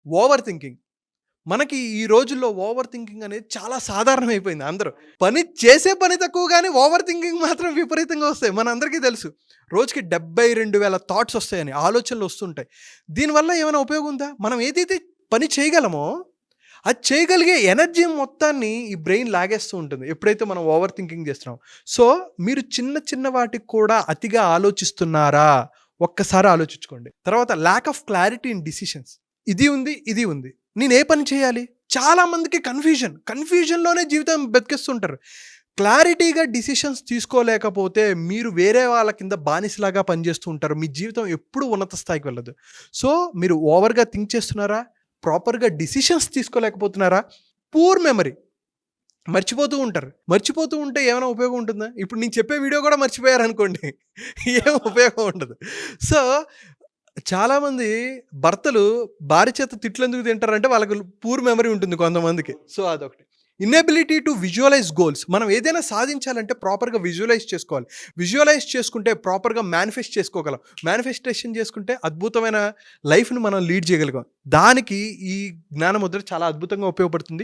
Over thinking. మనకి ఈ రోజుల్లో ఓవర్ థింకింగ్ అనేది చాలా సాధారణమైపోయింది అందరూ. చేసే పని తక్కువ గానీ, ఓవర్ థింకింగ్ మాత్రం విపరీతంగా వస్తాయి. మనందరికీ తెలుసు. రోజుకి 72,000 థాట్స్ వస్తాయని, ఆలోచనలు వస్తుంటాయి. దీనివల్ల ఏమైనా ఉపయోగం ఉందా? మనం ఏదైతే పని చేయగలమో, అది చేయగలిగే ఎనర్జీ మొత్తాన్ని ఈ బ్రెయిన్ లాగేస్తూ ఉంటుంది. ఎప్పుడైతే మనం ఓవర్ థింకింగ్ చేస్తున్నామో. సో, మీరు చిన్న చిన్న వాటికి కూడా అతిగా ఆలోచిస్తున్నారా? ఒక్కసారి ఆలోచించుకోండి. తర్వాత lack of clarity in decisions. ఇది ఉంది, ఇది ఉంది. నేను ఏ పని చేయాలి? చాలా మందికి కన్‌ఫ్యూజన్‌లోనే జీవితం బతికేస్తుంటారు. క్లారిటీగా డిసిషన్స్ తీసుకోలేకపోతే మీరు వేరే వాళ్ళ కింద బానిసలాగా పనిచేస్తూ ఉంటారు. మీ జీవితం ఎప్పుడూ ఉన్నత స్థాయికి వెళ్ళదు. సో, మీరు ఓవర్‌గా థింక్ చేస్తున్నారా? ప్రాపర్‌గా డిసిషన్స్ తీసుకోలేకపోతున్నారా? Poor memory. మర్చిపోతూ ఉంటారు. మర్చిపోతూ ఉంటే ఏమైనా ఉపయోగం ఉంటుందా? ఇప్పుడు నేను చెప్పే వీడియో కూడా మర్చిపోయారనుకోండి. ఏం ఉపయోగం ఉండదు. సో, చాలామంది భర్తలు భార్య చేత తిట్లెందుకు తింటారంటే వాళ్ళకి పూర్ మెమరీ ఉంటుంది కొంతమందికి. సో, అదొకటి. Inability to visualize goals. మనం ఏదైనా సాధించాలంటే ప్రాపర్‌గా విజువలైజ్ చేసుకోవాలి. విజువలైజ్ చేసుకుంటే ప్రాపర్‌గా మేనిఫెస్ట్ చేసుకోగలం. మేనిఫెస్టేషన్ చేసుకుంటే అద్భుతమైన లైఫ్‌ని మనం లీడ్ చేయగలుగుతాం. దానికి ఈ జ్ఞానముద్ర చాలా అద్భుతంగా ఉపయోగపడుతుంది.